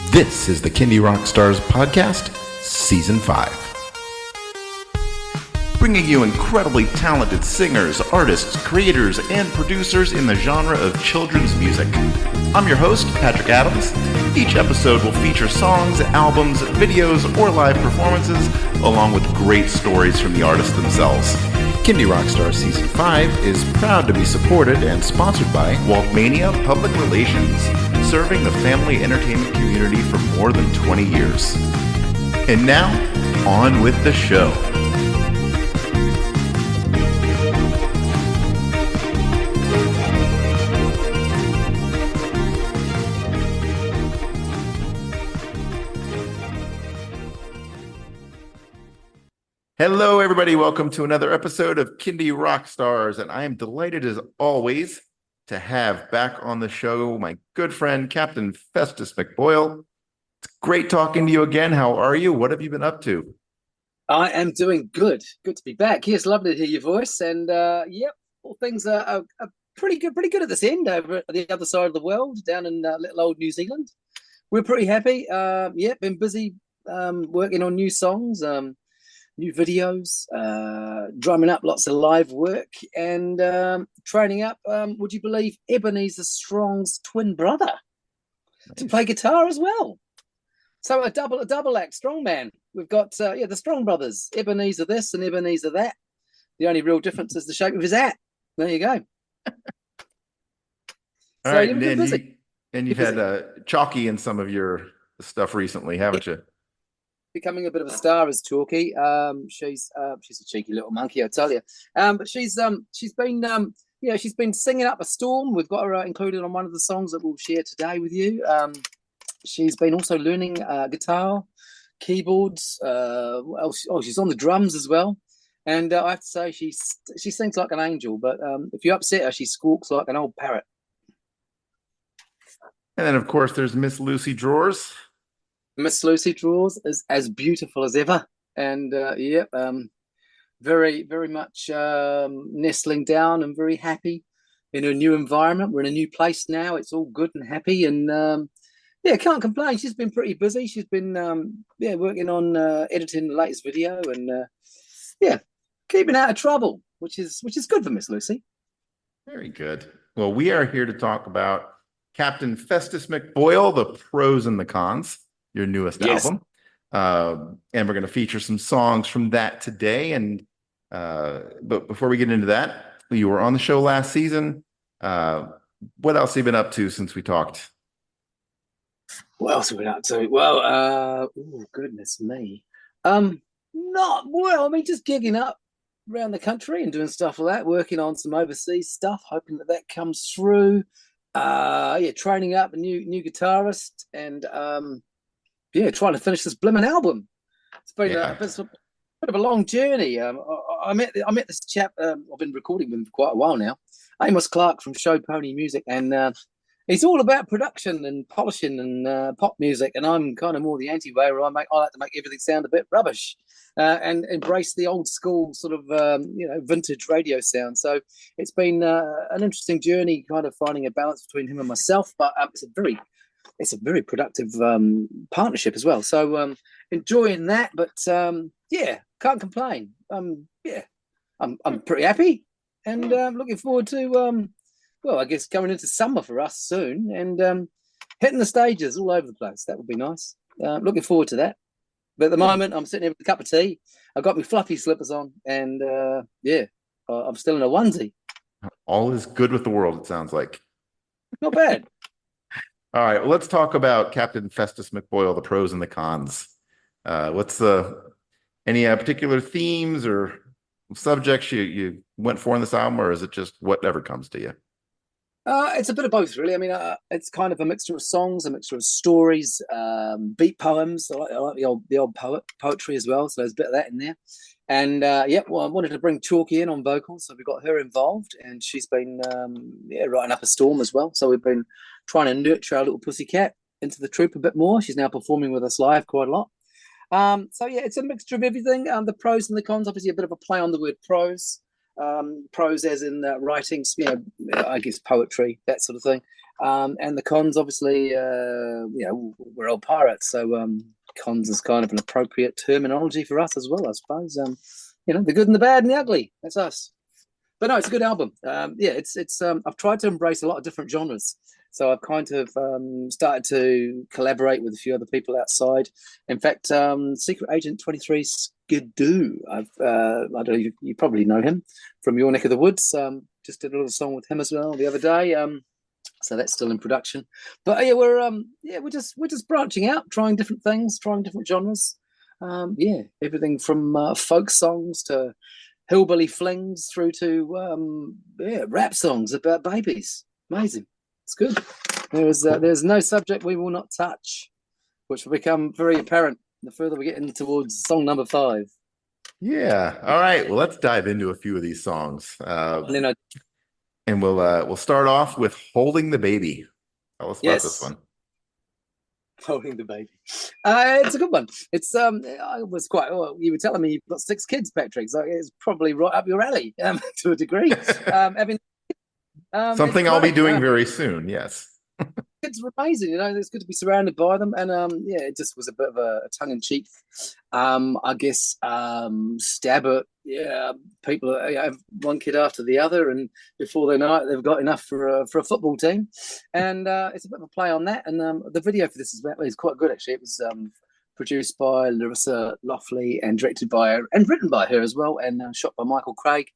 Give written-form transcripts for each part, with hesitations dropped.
This is the Kindy Rockstars Podcast, Season 5. Bringing you incredibly talented singers, artists, creators, and producers in the genre of children's music. I'm your host, Patrick Adams. Each episode will feature songs, albums, videos, or live performances, along with great stories from the artists themselves. Kindy Rockstars Season 5 is proud to be supported and sponsored by Waltmania Public Relations, serving the family entertainment community for more than 20 years. And now, on with the show. Hello, everybody. Welcome to another episode of Kindy Rockstars, and I am delighted as always to have back on the show my good friend, Captain Festus McBoyle. It's great talking to you again. How are you? What have you been up to? I am doing good. Good to be back. Yes, lovely to hear your voice. And all things are pretty good at this end over at the other side of the world, down in little old New Zealand. We're pretty happy. Been busy working on new songs, new videos, drumming up lots of live work, and training up, would you believe, Ebenezer Strong's twin brother to play guitar as well. So a double act strongman. We've got the Strong brothers, Ebenezer this and Ebenezer that. The only real difference is the shape of his hat. There you go. All right, you've been busy. You've had Chalky in some of your stuff recently, haven't you? Becoming a bit of a star as Chalky. She's a cheeky little monkey, I tell you. But she's been singing up a storm. We've got her included on one of the songs that we'll share today with you. She's been also learning guitar, keyboards. She's on the drums as well. And I have to say, she sings like an angel. But if you upset her, she squawks like an old parrot. And then, of course, there's Miss Lucy Drawers. Miss Lucy Drawers is as beautiful as ever, and very, very much nestling down and very happy in a new environment. We're in a new place now. It's all good and happy, and can't complain. She's been pretty busy. She's been working on editing the latest video, and keeping out of trouble, which is good for Miss Lucy. Very good. Well, we are here to talk about Captain Festus McBoyle, the pros and the cons. Your newest album. And we're going to feature some songs from that today. And but before we get into that, you were on the show last season. What else have you been up to since we talked? What else have we been up to? Well, goodness me. Just gigging up around the country and doing stuff like that, working on some overseas stuff, hoping that comes through. Training up a new guitarist, and trying to finish this blimmin' album. It's been a bit of a long journey. I met this chap I've been recording with him for quite a while now, Amos Clark from Show Pony Music, and he's all about production and polishing and pop music, and I'm kind of more the anti-way, where I like to make everything sound a bit rubbish and embrace the old school sort of vintage radio sound. So it's been an interesting journey, kind of finding a balance between him and myself, but it's a very productive partnership as well. So enjoying that, but can't complain. I'm pretty happy, and looking forward to I guess going into summer for us soon, and hitting the stages all over the place. That would be nice. Looking forward to that. But at the moment, I'm sitting here with a cup of tea. I've got my fluffy slippers on, and I'm still in a onesie. All is good with the world, it sounds like. Not bad. All right, well, let's talk about Captain Festus McBoyle, the pros and the cons. What's any particular themes or subjects you went for in this album, or is it just whatever comes to you? It's a bit of both, really. I mean, it's kind of a mixture of songs, a mixture of stories, beat poems. I like the old poetry as well, so there's a bit of that in there. And I wanted to bring Chalky in on vocals, so we got her involved, and she's been writing up a storm as well. So we've been trying to nurture our little pussycat into the troupe a bit more. She's now performing with us live quite a lot. It's a mixture of everything. The pros and the cons, obviously a bit of a play on the word prose. Prose as in writing, I guess poetry, that sort of thing. And the cons, obviously, we're old pirates, so cons is kind of an appropriate terminology for us as well, I suppose. The good and the bad and the ugly. That's us. But no, it's a good album. It's I've tried to embrace a lot of different genres. So I've kind of started to collaborate with a few other people outside. In fact, Secret Agent 23 Skidoo, I don't know, you probably know him from your neck of the woods. Just did a little song with him as well the other day. So that's still in production. But we're just branching out, trying different things, trying different genres. Everything from folk songs to hillbilly flings through to rap songs about babies. Amazing. It's good. There's no subject we will not touch, which will become very apparent the further we get in towards song number 5. Yeah. All right. Well, let's dive into a few of these songs. And we'll start off with "Holding the Baby." Tell us about this one. Holding the Baby. It's a good one. It's I was quite. Well, you were telling me you've got 6 kids, Patrick. So it's probably right up your alley to a degree. Something I'll be doing very soon. Yes. Kids are amazing, it's good to be surrounded by them. And it just was a bit of a tongue-in-cheek, I guess, stab at people have one kid after the other, and before they know it, they've got enough for a football team. And it's a bit of a play on that. And the video for this is quite good, actually. It was produced by Larissa Loughley and directed by her and written by her as well, and shot by Michael Craig.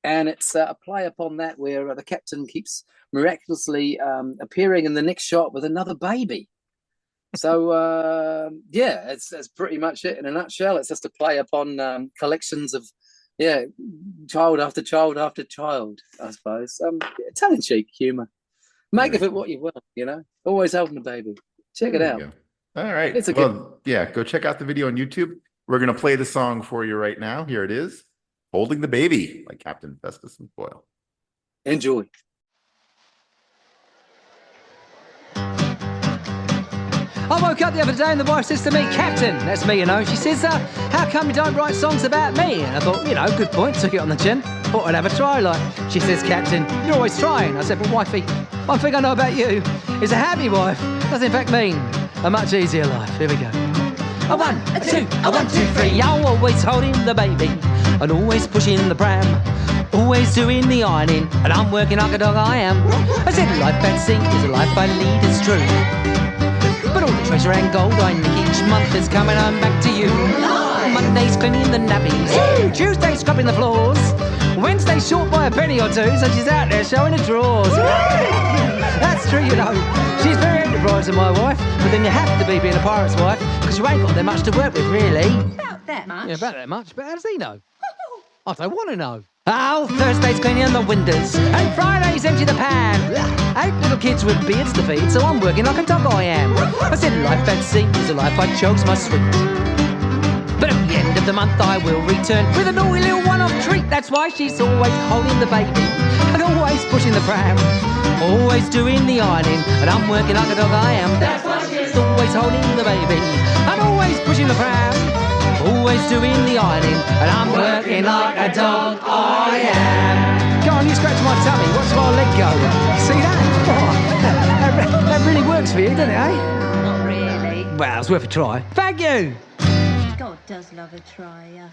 And it's a play upon that where the captain keeps miraculously appearing in the next shot with another baby. So that's pretty much it in a nutshell. It's just a play upon collections of child after child after child, I suppose. Tongue-in-cheek humour. Make of it what you will, always holding the baby. Check it out. Go. All right. Go check out the video on YouTube. We're going to play the song for you right now. Here it is, "Holding the Baby" by Captain Festus McBoyle. Enjoy. I woke up the other day and the wife says to me, "Captain," that's me, she says, "how come you don't write songs about me?" And I thought, good point, took it on the chin, thought I'd have a try. She says, "Captain, you're always trying." I said, "But wifey, one thing I know about you is a happy wife does in fact mean a much easier life." Here we go. A 1, a 2, a 1, 2, 3. I'm always holding the baby and always pushing the pram, always doing the ironing, and I'm working like a dog I am. I said life at sea is a life I lead, it's true, but all the treasure and gold I nick each month is coming home back to you. Monday's cleaning the nappies, Tuesday's scrubbing the floors, Wednesday's short by a penny or two, so she's out there showing her drawers. That's true, she's very enterprising, my wife, but then you have to be being a pirate's wife, because you ain't got that much to work with, really. About that much? Yeah, about that much, but how does he know? I don't want to know. Oh, Thursday's cleaning the windows, and Friday's empty the pan. 8 little kids with beards to feed, so I'm working like a dog I am. I said life at sea is a life I chose my sweet, but at the end of the month I will return with a naughty little one-off treat. That's why she's always holding the baby and always pushing the pram, always doing the ironing, and I'm working like a dog I am. That's why she's always holding the baby and always pushing the pram, always doing the ironing, and I'm working like a dog I am. Go on, you scratch my tummy, watch my leg go. See that? Oh, that really works for you, doesn't it, eh? Not really. Well, it's worth a try. Thank you. God does love a try, yeah.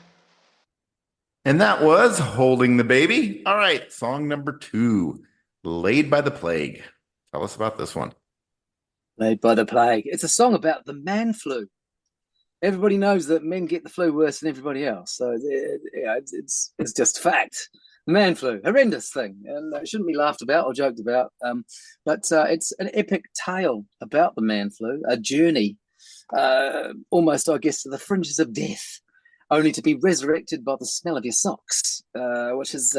And that was "Holding the Baby." All right, song number 2, "Laid by the Plague." Tell us about this one. Laid by the Plague. It's a song about the man flu. Everybody knows that men get the flu worse than everybody else. So it's just fact. The man flu, horrendous thing, and it shouldn't be laughed about or joked about. But it's an epic tale about the man flu, a journey, almost, I guess, to the fringes of death, only to be resurrected by the smell of your socks, which is,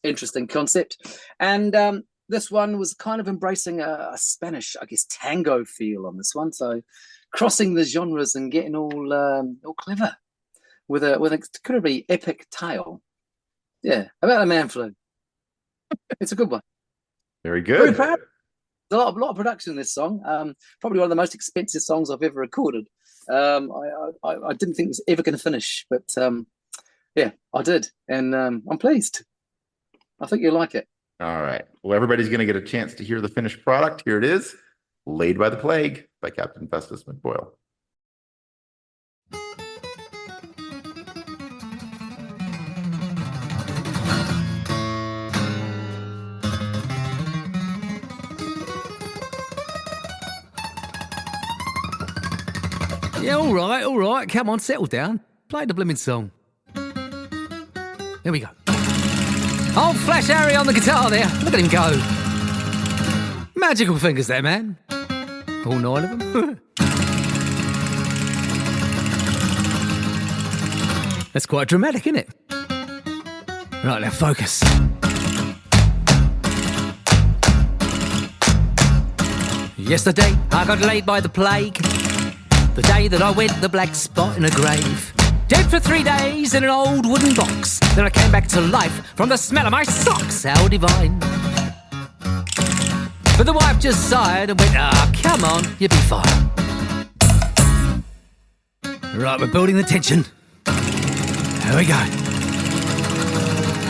interesting concept. And this one was kind of embracing a Spanish, I guess, tango feel on this one. So crossing the genres and getting all clever with an incredibly epic tale. Yeah, about a man flu. It's a good one. Very good. Very proud. There's a lot of production in this song. Probably one of the most expensive songs I've ever recorded. I didn't think it was ever going to finish, but I did, and I'm pleased. I think you'll like it. All right. Well, everybody's going to get a chance to hear the finished product. Here it is, Laid by the Plague by Captain Festus McBoyle. Yeah, all right. Come on, settle down. Play the blooming song. Here we go. Old Flash Harry on the guitar there. Look at him go. Magical fingers there, man. All 9 of them. That's quite dramatic, isn't it? Right, now focus. Yesterday, I got laid by the plague. The day that I went the black spot in a grave. Dead for 3 days in an old wooden box. Then I came back to life from the smell of my socks. How divine. But the wife just sighed and went, come on, you'll be fine. Right, we're building the tension. Here we go.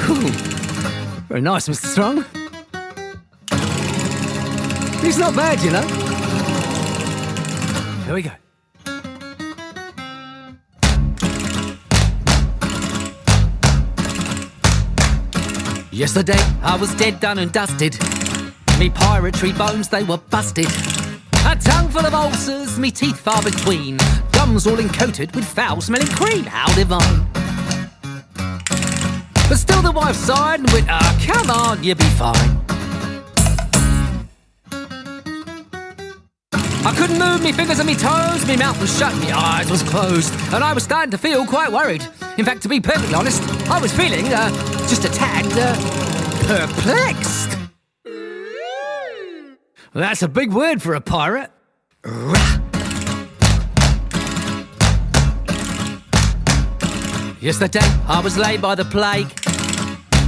Cool. Very nice, Mr. Strong. He's not bad, you know. Here we go. Yesterday, I was dead, done and dusted. Me piratry bones, they were busted. A tongue full of ulcers, me teeth far between. Gums all encoated with foul-smelling cream. How divine. But still the wife sighed and went, come on, you'll be fine. I couldn't move me fingers and me toes, me mouth was shut, me eyes was closed, and I was starting to feel quite worried. In fact, to be perfectly honest, I was feeling, just a tad, perplexed. That's a big word for a pirate. Yesterday, I was laid by the plague.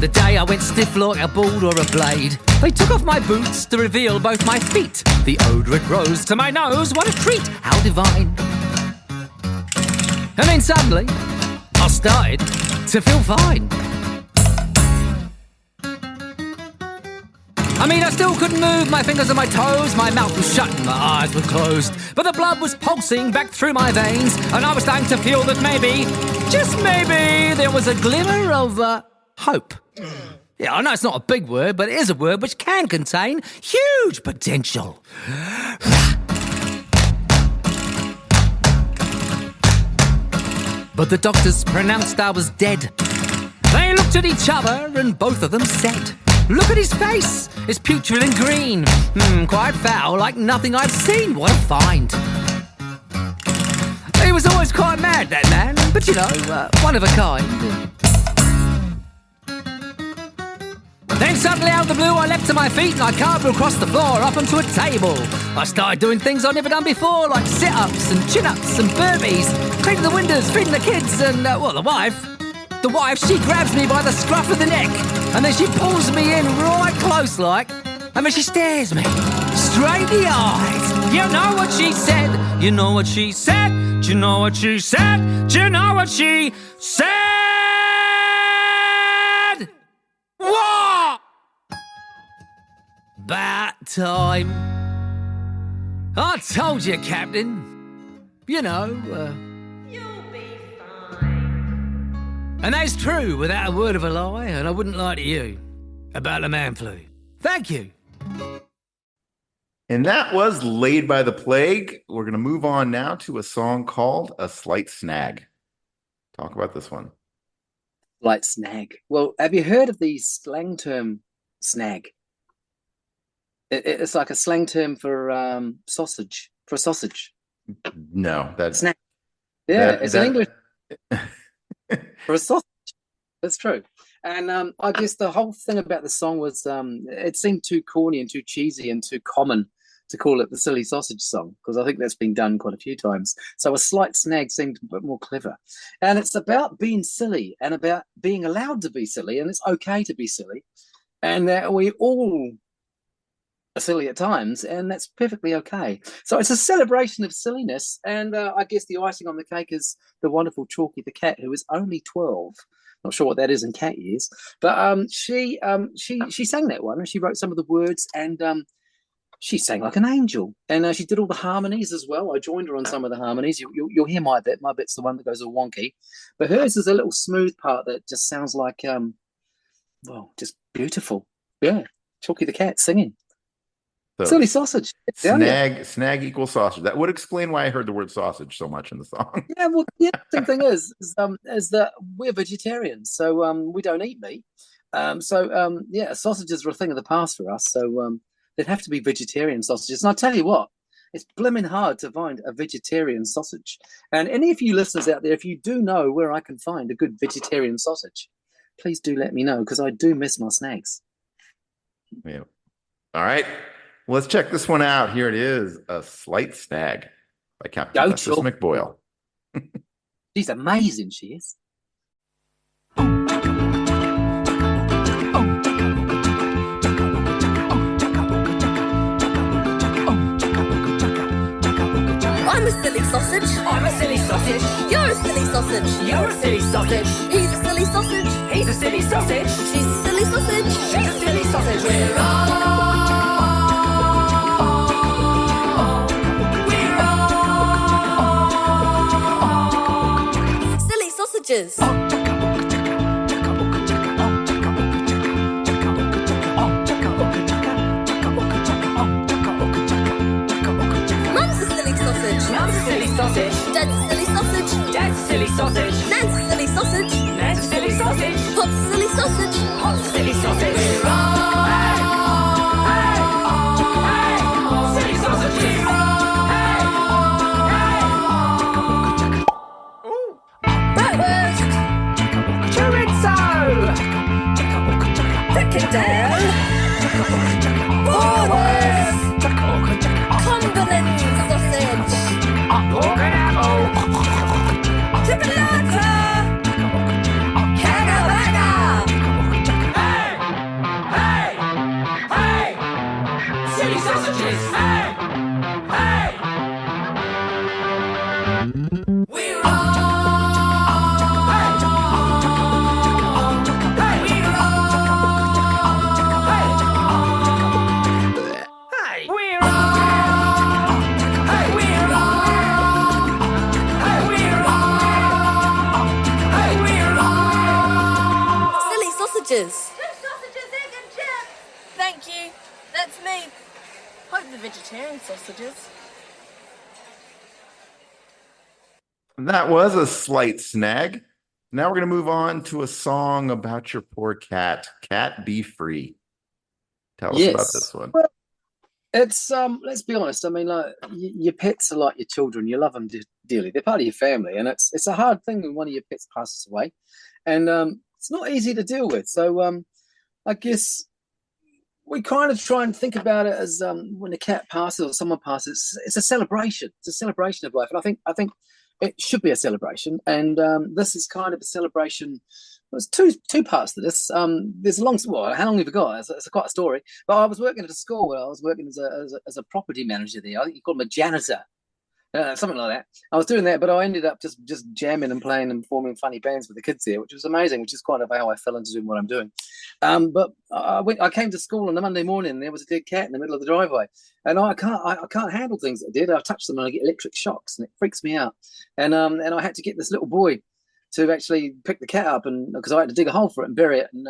The day I went stiff like a board or a blade. They took off my boots to reveal both my feet. The odorant rose to my nose, what a treat, how divine. And then suddenly, I started to feel fine. I mean, I still couldn't move my fingers and my toes. My mouth was shut and my eyes were closed. But the blood was pulsing back through my veins. And I was starting to feel that maybe, just maybe, there was a glimmer of hope. Yeah, I know it's not a big word, but it is a word which can contain huge potential. But the doctors pronounced I was dead. They looked at each other and both of them said, look at his face, it's putrid and green. Quite foul, like nothing I've seen, what a find. He was always quite mad, that man, but you know, one of a kind. Then suddenly out of the blue I leapt to my feet and I carved across the floor up onto a table. I started doing things I'd never done before, like sit-ups and chin-ups and burpees, cleaning the windows, feeding the kids and, the wife, she grabs me by the scruff of the neck and then she pulls me in right close like, and then she stares me straight in the eyes. You know what she said? You know what she said? Do you know what she said? Do you know what she said? What? About time. I told you, Captain. You know, You'll be fine. And that's true, without a word of a lie, and I wouldn't lie to you about the man flu. Thank you. And that was Laid by the Plague. We're going to move on now to a song called A Slight Snag. Talk about this one. Slight Snag. Well, have you heard of the slang term snag? It's like a slang term for sausage, for a sausage. No, that's Snag. Yeah, it's an English for a sausage. That's true. And I guess the whole thing about the song was it seemed too corny and too cheesy and too common to call it the Silly Sausage Song, because I think that's been done quite a few times. So A Slight Snag seemed a bit more clever. And it's about being silly and about being allowed to be silly, and it's okay to be silly. And that we all are silly at times, and that's perfectly okay. So it's a celebration of silliness, and I guess the icing on the cake is the wonderful Chalky the cat, who is only 12. Not sure what that is in cat years, but she sang that one and she wrote some of the words and she sang like an angel, and she did all the harmonies as well. I joined her on some of the harmonies. You'll hear my bit. My bit's the one that goes all wonky, but hers is a little smooth part that just sounds like well, just beautiful. Yeah, Chalky the cat singing. So Silly sausage. snag equals sausage. That would explain why I heard the word sausage so much in the song. Yeah, well, the interesting thing is that we're vegetarians, so we don't eat meat. Yeah, sausages are a thing of the past for us. So there'd have to be vegetarian sausages. And I tell you what, it's blimmin' hard to find a vegetarian sausage. And any of you listeners out there, if you do know where I can find a good vegetarian sausage, please do let me know because I do miss my snags. Yeah. All right. Let's check this one out. Here it is, A Slight Snag by Captain Festus McBoyle. She's amazing, she is. I'm a silly sausage. I'm a silly sausage. You're a silly sausage. You're a silly sausage. He's a silly sausage. He's a silly sausage. She's a silly sausage. She's a silly sausage. We're all silly sausages. Mum's a silly sausage. Mum's a silly sausage. Dad's a silly sausage. Dad's a silly sausage. Nan's a silly sausage. Nan's a silly sausage. Pop's a silly sausage. Pop's a silly sausage. We're all silly sausages. Bratwurst. Chorizo. Fricadelle. Bratwurst. Cumberland sausage. Pork and apple. Chipolata. Cannabana. Hey! Hey! Hey! Silly sausages! Hey! Hey! We're all Silly sausages. Sausages, egg and chips. Thank you. That's me. Hope the vegetarian sausages. That was A Slight Snag. Now we're going to move on to a song about your poor cat. Cat, be free. Tell us about this one. Well, it's let's be honest. I mean, like your pets are like your children. You love them dearly. They're part of your family, and it's a hard thing when one of your pets passes away, and it's not easy to deal with. So I guess we kind of try and think about it as when a cat passes or someone passes, it's a celebration. It's a celebration of life, and I think it should be a celebration. And this is kind of a celebration. There's two parts to this. There's a long. Well, how long have we got? It's quite a story. But I was working at a school where I was working as a property manager there. I think you call him a janitor, something like that. I was doing that, but I ended up just jamming and playing and forming funny bands with the kids there, which was amazing. Which is kind of how I fell into doing what I'm doing. But I came to school on a Monday morning, and there was a dead cat in the middle of the driveway, and I can't handle things that did. I touch them and I get electric shocks, and it freaks me out. And I had to get this little boy to actually pick the cat up, and because I had to dig a hole for it and bury it, and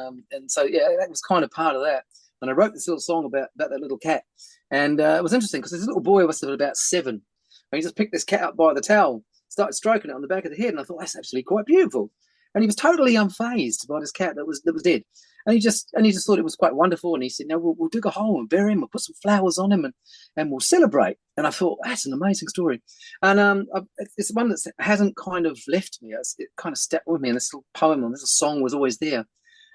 so yeah, that was kind of part of that. And I wrote this little song about that little cat, and it was interesting because this little boy was about 7, and he just picked this cat up by the towel, started stroking it on the back of the head, and I thought that's actually quite beautiful. And he was totally unfazed by this cat that was dead, and he just thought it was quite wonderful. And he said, "No, we'll dig a hole and bury him. We'll put some flowers on him, and we'll celebrate." And I thought that's an amazing story, and it's one that hasn't kind of left me. It kind of stuck with me, and this little poem and this little song was always there.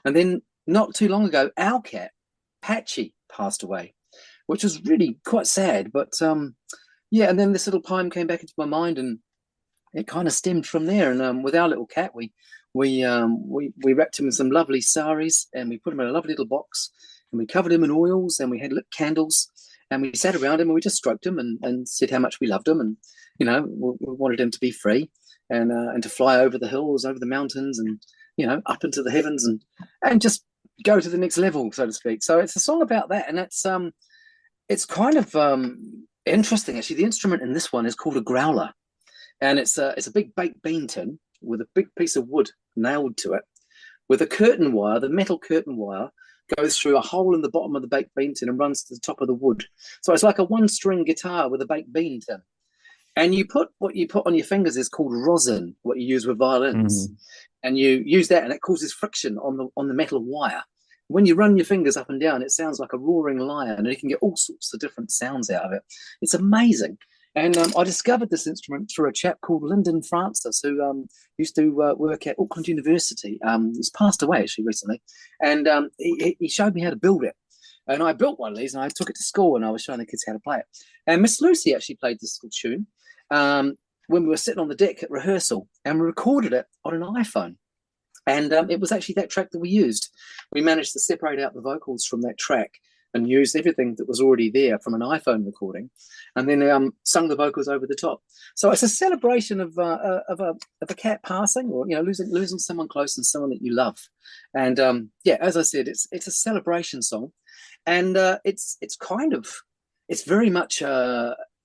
And then not too long ago, our cat Patchy passed away, which was really quite sad. But yeah, and then this little poem came back into my mind, and it kind of stemmed from there. And with our little cat, we wrapped him in some lovely saris, and we put him in a lovely little box, and we covered him in oils, and we had lit candles, and we sat around him and we just stroked him and said how much we loved him, and we wanted him to be free and to fly over the hills, over the mountains, up into the heavens and just go to the next level, so to speak. So it's a song about that, and it's kind of interesting actually. The instrument in this one is called a growler, and it's a big baked bean tin with a big piece of wood nailed to it, with a curtain wire. The metal curtain wire goes through a hole in the bottom of the baked bean tin and runs to the top of the wood. So it's like a one-string guitar with a baked bean tin. And what you put on your fingers is called rosin, what you use with violins. And you use that, and it causes friction on the metal wire. When you run your fingers up and down, it sounds like a roaring lion, and you can get all sorts of different sounds out of it. It's amazing. And I discovered this instrument through a chap called Lyndon Francis, who used to work at Auckland University. He's passed away actually recently, and he showed me how to build it. And I built one of these, and I took it to school, and I was showing the kids how to play it. And Miss Lucy actually played this little tune when we were sitting on the deck at rehearsal, and we recorded it on an iPhone. And it was actually that track that we used. We managed to separate out the vocals from that track and used everything that was already there from an iPhone recording, and then sung the vocals over the top. So it's a celebration of a cat passing, or losing someone close and someone that you love. And as I said, it's a celebration song, and it's very much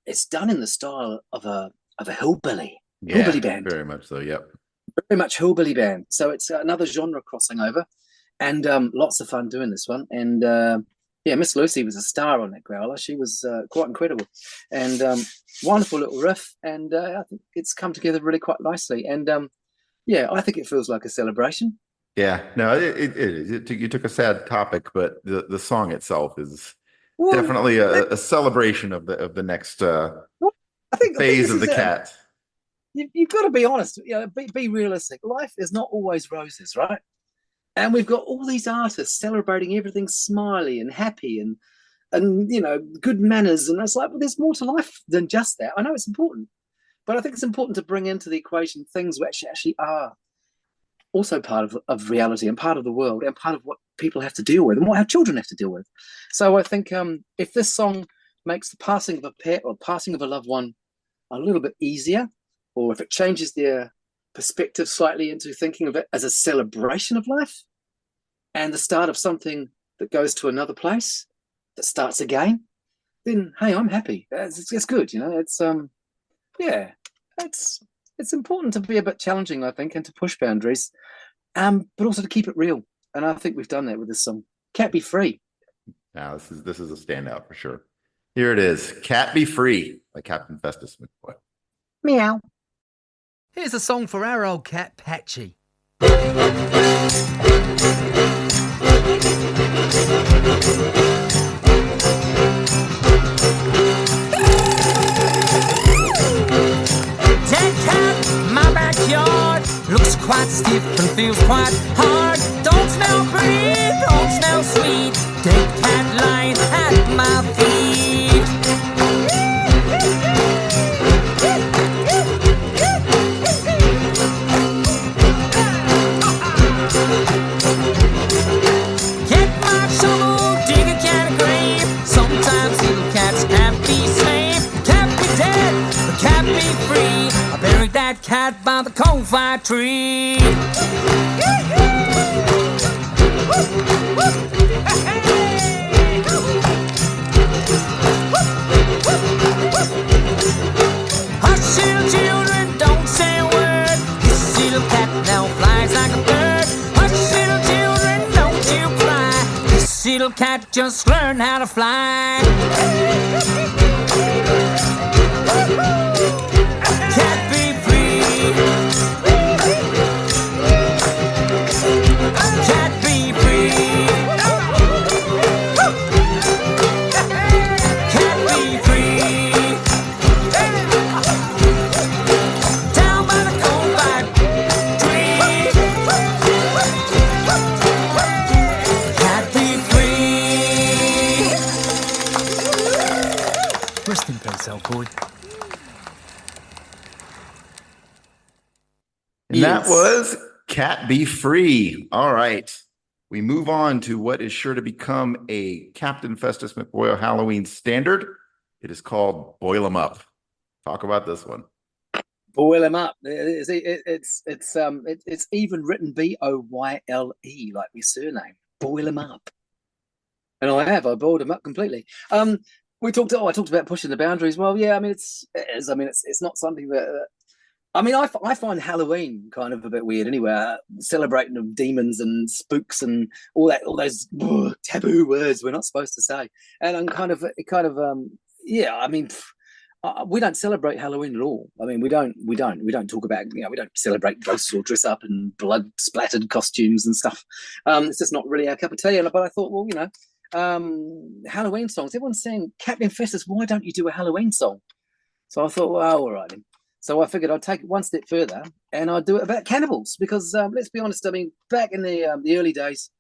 it's done in the style of a hillbilly band. Very much so. Yep. Very much hillbilly band. So it's another genre crossing over, and lots of fun doing this one. And Miss Lucy was a star on that growler. She was quite incredible, and wonderful little riff. And I think it's come together really quite nicely. And I think it feels like a celebration. Yeah, no, it is. You took a sad topic, but the song itself is definitely a celebration of the next phase of the cat. You've got to be honest. Be realistic. Life is not always roses, right? And we've got all these artists celebrating everything smiley and happy and good manners. And it's like, well, there's more to life than just that. I know it's important, but I think it's important to bring into the equation things which actually are also part of reality and part of the world and part of what people have to deal with and what our children have to deal with. So I think if this song makes the passing of a pet or passing of a loved one a little bit easier, or if it changes their perspective slightly into thinking of it as a celebration of life and the start of something that goes to another place, that starts again, then hey, I'm happy. It's good, it's important to be a bit challenging, I think, and to push boundaries, but also to keep it real. And I think we've done that with this song. Cat Be Free. Now this is a standout for sure. Here it is, Cat Be Free by Captain Festus McBoyle. Meow. Here's a song for our old cat, Patchy. Dead cat, my backyard looks quite stiff and feels quite hard. Don't smell pretty, don't smell sweet. Dead cat lying at my feet. Get my shovel, dig a cat a grave. Sometimes little cats can't be saved. Can't be dead, but can't be free. I buried that cat by the coal-fired tree. Hush, little children, don't say a word. This little cat now flies like a bird. Hush, little children, don't you cry. This little cat just learned how to fly. Cat be free. Cat be free. Cat be free. Down by the coal-fired tree. Cat be free. Rest in peace, old boy. And that was Cat Be Free. All right. We move on to what is sure to become a Captain Festus McBoyle Halloween standard. It is called Boyle Em Up. Talk about this one. Boyle Em Up. It's even written Boyle, like my surname. Boyle Em Up. And I boiled them up completely. I talked about pushing the boundaries. Well, yeah, I mean, it's not something that. I find Halloween kind of a bit weird anyway. Celebrating of demons and spooks and all those taboo words we're not supposed to say. And I'm we don't celebrate Halloween at all. I mean, we don't talk about, we don't celebrate ghosts or dress up in blood splattered costumes and stuff. It's just not really our cup of tea. But I thought, well, Halloween songs. Everyone's saying, Captain Festus, why don't you do a Halloween song? So I thought, well, all right then. So I figured I'd take it one step further and I'd do it about cannibals because let's be honest, I mean, back in the early days,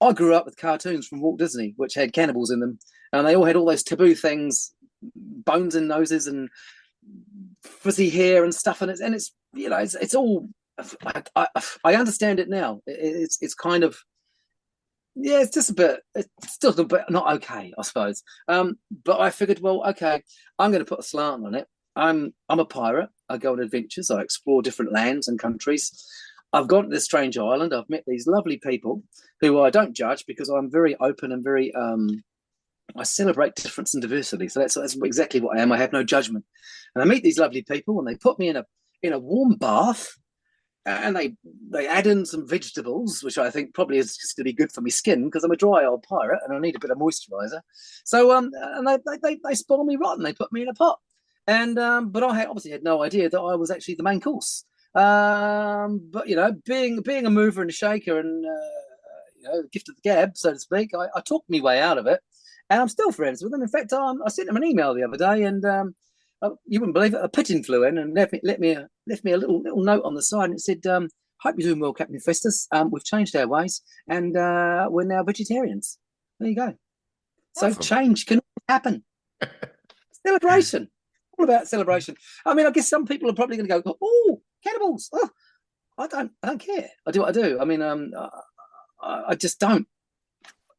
I grew up with cartoons from Walt Disney, which had cannibals in them. And they all had all those taboo things, bones and noses and fuzzy hair and stuff. And it's all, I understand it now. It's kind of, yeah, it's still a bit not okay, I suppose. But I figured, well, okay, I'm going to put a slant on it. I'm a pirate. I go on adventures. I explore different lands and countries. I've gone to this strange island. I've met these lovely people who I don't judge because I'm very open and very I celebrate difference and diversity. So that's exactly what I am. I have no judgment. And I meet these lovely people and they put me in a warm bath and they add in some vegetables, which I think probably is just going to be good for my skin because I'm a dry old pirate and I need a bit of moisturizer. So and they spoil me rotten. They put me in a pot. And but I obviously had no idea that I was actually the main course. But being a mover and a shaker and gift of the gab, so to speak, I talked my way out of it, and I'm still friends with them. In fact, I sent them an email the other day, and you wouldn't believe it, a pigeon flew in and left me a little note on the side, and it said, "Hope you're doing well, Captain Festus. We've changed our ways, and we're now vegetarians." There you go. So Awesome. change can happen. Celebration. All about celebration. I mean, I guess some people are probably going to go, "Oh, cannibals! Oh, I don't care. I do what I do." I mean, I just don't.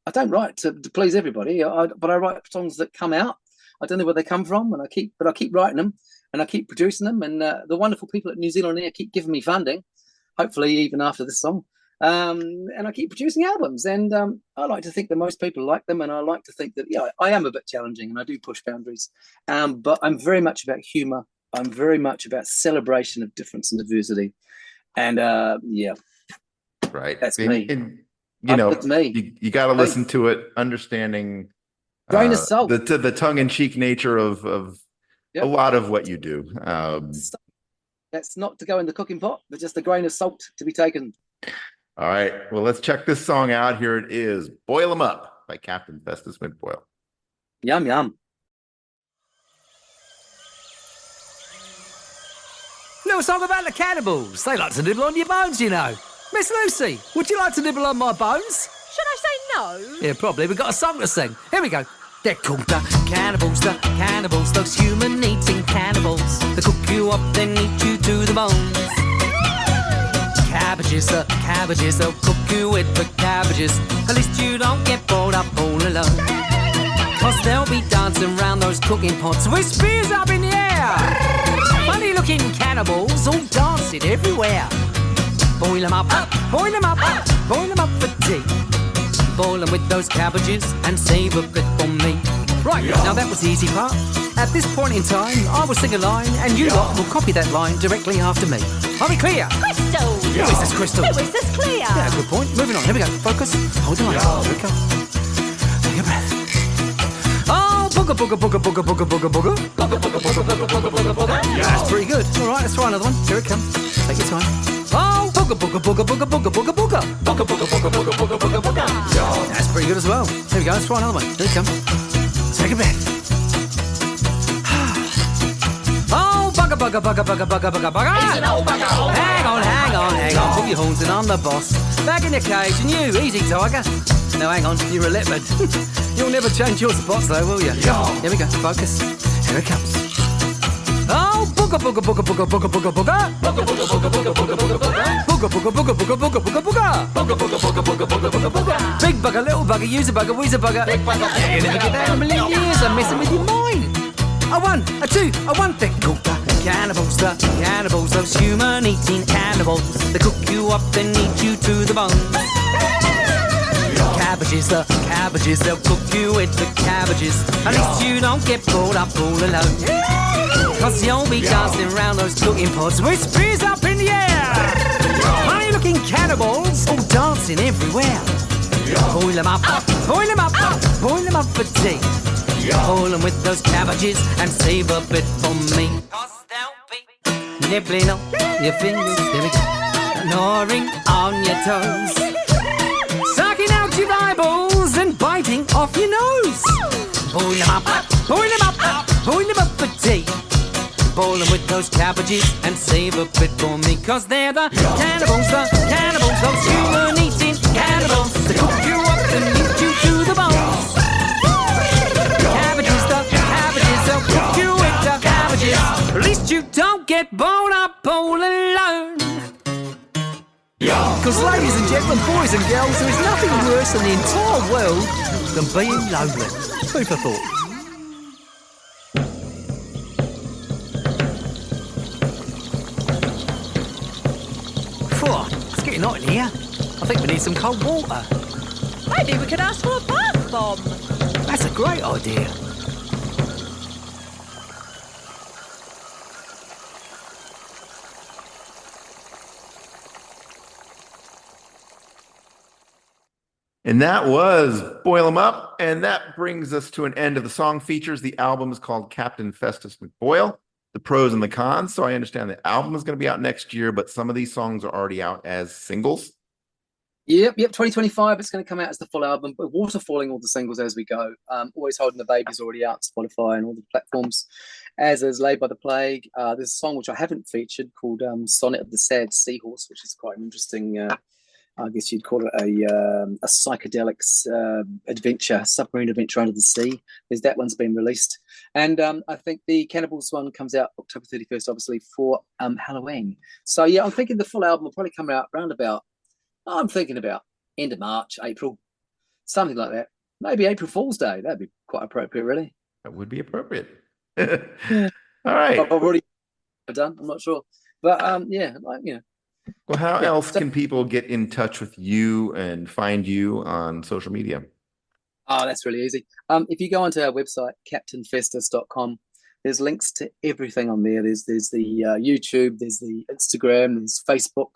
I don't write to please everybody. But I write songs that come out. I don't know where they come from, and I keep writing them, and I keep producing them. And the wonderful people at New Zealand Air keep giving me funding. Hopefully, even after this song. And I keep producing albums, and I like to think that most people like them, and I like to think that I am a bit challenging and I do push boundaries, but I'm very much about humor. I'm very much about celebration of difference and diversity, and Right. that's me. And, That's me. you got to listen to it, understanding Grain of salt. the tongue-in-cheek nature of Yep. a lot of what you do. That's not to go in the cooking pot, but just a grain of salt to be taken. All right. Well, let's check this song out. Here it is, "Boyle Em Up" by Captain Festus McBoyle. Yum yum. Little song about the cannibals. They like to nibble on your bones, you know. Miss Lucy, would you like to nibble on my bones? Should I say no? Yeah, probably. We've got a song to sing. Here we go. They're called the cannibals, those human-eating cannibals. They cook you up, then eat you to the bones. Cabbages, they'll cook you with the cabbages. At least you don't get bored up all alone. Cause they'll be dancing round those cooking pots with spears up in the air. Funny looking cannibals all dancing everywhere. Boil 'em up, boil 'em up, boil 'em up for tea. Boil 'em with those cabbages and save a bit for me. Right, now that was the easy part. At this point in time, I will sing a line and you lot will copy that line directly after me. Are we clear? Crystal! Who is this Crystal? Who is this clear? Yeah, good point. Moving on. Here we go. Focus. Hold on. Here it comes. Take a breath. Oh, booga, booga, booga, booga, booga, booga, booga. Booga, booga, booga, booga, booga, booga, booga. Yeah, that's pretty good. All right, let's try another one. Here it comes. Take your time. Oh, booga, booga, booga, booga, booga, booga, booga. Booga, booga, booga, booga, booga, booga, booga. That's pretty good as well. Here we go. Let's try another one. Here it comes. Take a breath. Oh, bugger, bugger, bugger, bugger, bugger, bugger, bugger. He's an old bugger. Hang on. Put your horns in, I'm the boss. Back in your cage, and you, easy, tiger. No, hang on, you're a leopard. You'll never change your spots, though, will you? Here we go, focus. Here it comes. Oh, booga, booga, booga, booga, booga, booga, booga. Booga, booga, booga, booga, booga, booga, booga. Booga, booga, booga, booga, booga, booga, booga. Booga, booga, booga, booga, booga, booga, booga. Big bugger, little bugger, use a bugger, wheeze a bugger. Big bugger. You'll never get that in a million years. I'm messing with your mind. A one, a two, a one thing called the cannibals, the cannibals, those human-eating cannibals. They cook you up and eat you to the bone. Cabbages, the cabbages, they'll cook you with the cabbages. At least you don't get brought up all alone. Cause you'll be dancing around those cooking pots with spears up in the air. Funny-looking cannibals all dancing everywhere. Boil them up, boil them up, boil them up for tea. Boil them with those cabbages and save a bit for me. Cause they'll be nibbling on your fingers, there we go, gnawing on your toes, sucking out your eyeballs and biting off your nose. Boil them up, boil them up, boil them up for tea. Boil them with those cabbages and save a bit for me. Cause they're the cannibals, those human-eating cannibals. They cook you up and eat you to the bones. Cabbages, the cabbages, they'll cook you with the cabbages. At least you don't get blown up all alone. Because ladies and gentlemen, boys and girls, there is nothing worse in the entire world than being lonely. Food for thought. It's getting hot in here. I think we need some cold water. Maybe we could ask for a bath bomb. That's a great idea. And that was Boyle Em Up. And that brings us to an end of the song features. The album is called Captain Festus McBoyle, the pros and the cons. So I understand the album is going to be out next year, but some of these songs are already out as singles. Yep. 2025, it's going to come out as the full album, but waterfalling all the singles as we go. Always Holding the Baby's already out on Spotify and all the platforms, as is Laid by the Plague. There's a song which I haven't featured called Sonnet of the Sad Seahorse, which is quite an interesting, I guess you'd call it a psychedelic adventure, submarine adventure under the sea. There's that one's been released. And I think the Cannibals one comes out October 31st, obviously, for Halloween. So, yeah, I'm thinking the full album will probably come out round about, I'm thinking about end of March, April, something like that. Maybe April Fool's Day. That'd be quite appropriate, really. That would be appropriate. All right. I've already done. I'm not sure. But, yeah, like, you know. Well, how else can people get in touch with you and find you on social media? Oh, that's really easy. If you go onto our website, captainfestus.com, there's links to everything on there. There's the YouTube, there's the Instagram, there's Facebook,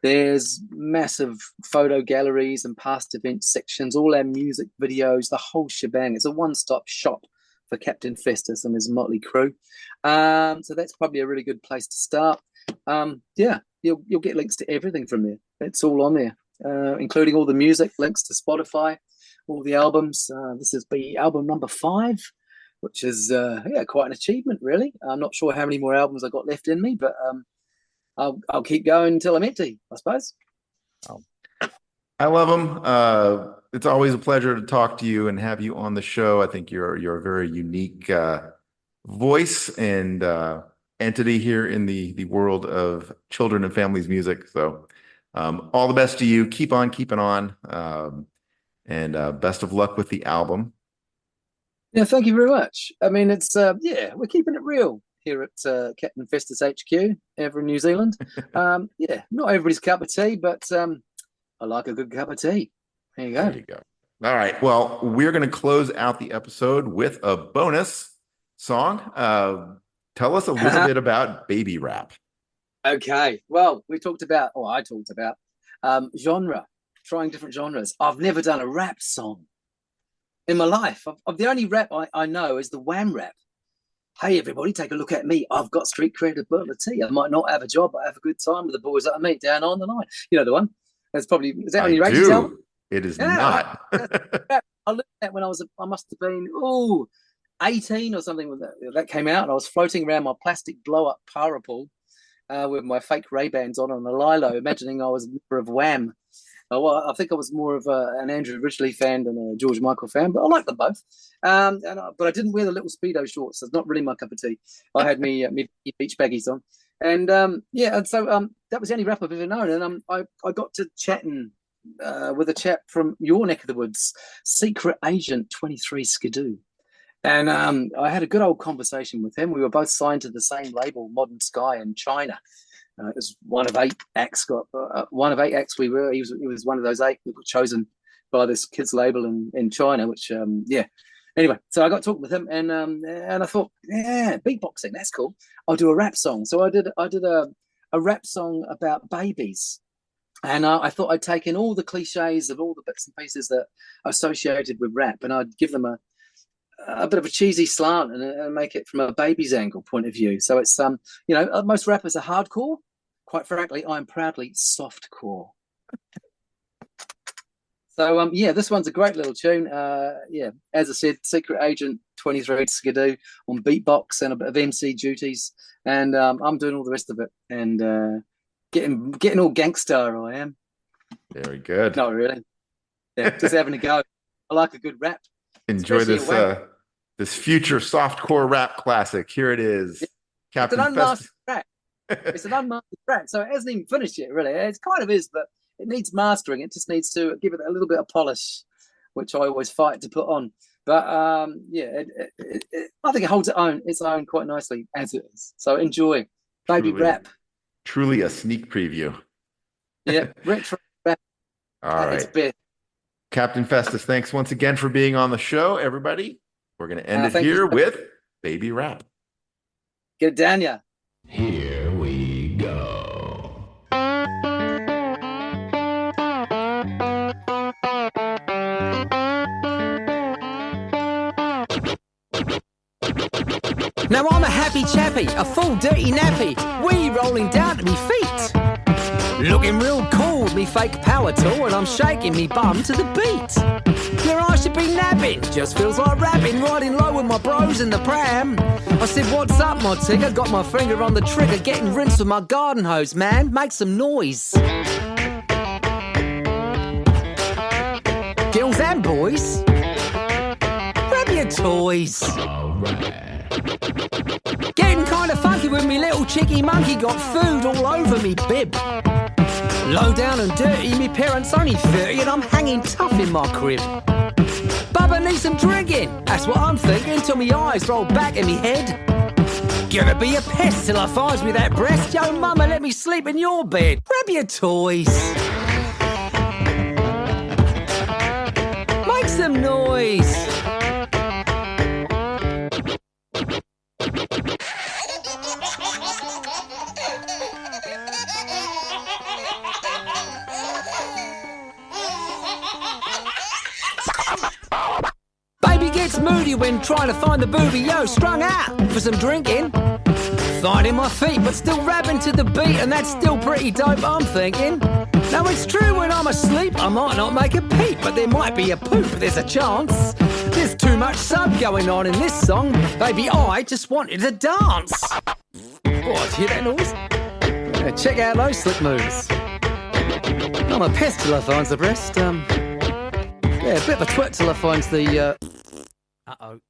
there's massive photo galleries and past event sections, all our music videos, the whole shebang. It's a one-stop shop for Captain Festus and his motley crew. So that's probably a really good place to start. Yeah, you'll get links to everything from there. It's all on there, including all the music, links to Spotify, all the albums. This is the album number 5, which is quite an achievement, really. I'm not sure how many more albums I got left in me, but I'll keep going until I'm empty, I suppose. I love them. It's always a pleasure to talk to you and have you on the show. I think you're a very unique voice and entity here in the world of children and families music. So all the best to you. Keep on keeping on. And best of luck with the album. Yeah, thank you very much. I mean, it's we're keeping it real here at Captain Festus HQ over in New Zealand. Yeah, not everybody's cup of tea, but I like a good cup of tea. There you go. There you go. All right. Well, we're going to close out the episode with a bonus song. Tell us a little bit about baby rap. Okay. Well, I talked about genre, trying different genres. I've never done a rap song in my life. The only rap I know is the Wham rap. Hey, everybody, take a look at me. I've got street cred, a bottle of tea. I might not have a job, but I have a good time with the boys that I meet down on the line. You know the one. Is that on your radio album? It is not. I learned that when I must have been 18 or something when that came out, and I was floating around my plastic blow-up para pool with my fake Ray-Bans on a lilo, imagining I was a member of Wham. Well, I think I was more of an Andrew Ridgeley fan than a George Michael fan, but I like them both. But I didn't wear the little Speedo shorts. It's not really my cup of tea. I had me beach baggies on. And so that was the only rap I've ever known. And I got to chatting with a chap from your neck of the woods, Secret Agent 23 Skidoo. And I had a good old conversation with him. We were both signed to the same label, Modern Sky, in China. It was one of 8 acts. One of 8 acts we were. He was one of those 8 that were chosen by this kids label in China. Which Anyway, so I got talking with him, and I thought, yeah, beatboxing, that's cool. I'll do a rap song. So I did a rap song about babies, and I thought I'd take in all the cliches of all the bits and pieces that are associated with rap, and I'd give them a bit of a cheesy slant and make it from a baby's angle point of view. So it's most rappers are hardcore. Quite frankly, I'm proudly softcore. So this one's a great little tune. As I said, Secret Agent 23 Skidoo on beatbox and a bit of MC duties, and I'm doing all the rest of it and getting all gangster. I am. Very good. Not really. Yeah, just having a go. I like a good rap. Enjoy this this future softcore rap classic. Here it is. It's an unmastered track. It's an unmastered track, so it hasn't even finished yet. Really, it kind of is, but it needs mastering. It just needs to give it a little bit of polish, which I always fight to put on. But I think it holds its own quite nicely as it is. So enjoy, baby rap. Truly a sneak preview. Yeah, retro rap. All right, Captain Festus, thanks once again for being on the show, everybody. We're going to end it here with baby rap. Get it down, ya. Here we go. Now I'm a happy chappy, a full dirty nappy, wee rolling down to me feet. Looking real cool with me fake power tool, and I'm shaking me bum to the beat. Where I should be napping, just feels like rapping, riding low with my bros in the pram. I said, what's up, my tigger? Got my finger on the trigger, getting rinsed with my garden hose, man. Make some noise. Girls and boys, grab your toys. Getting kind of funky with me little cheeky monkey, got food all over me bib. Low down and dirty, me parents only 30 and I'm hanging tough in my crib. Bubba needs some drinking, that's what I'm thinking, till me eyes roll back in me head. Gonna be a pest till I finds me that breast. Yo mama, let me sleep in your bed. Grab your toys. Make some noise. Baby gets moody when trying to find the booby, yo, strung out for some drinking. Finding my feet, but still rapping to the beat, and that's still pretty dope, I'm thinking. Now it's true when I'm asleep, I might not make a peep, but there might be a poop, there's a chance. There's too much sub going on in this song, baby, I just wanted to dance. Oh, did you hear that noise? Yeah, check out those slick moves. I'm a pest till I finds the breast, yeah, a bit of a twit till I finds the, uh-oh.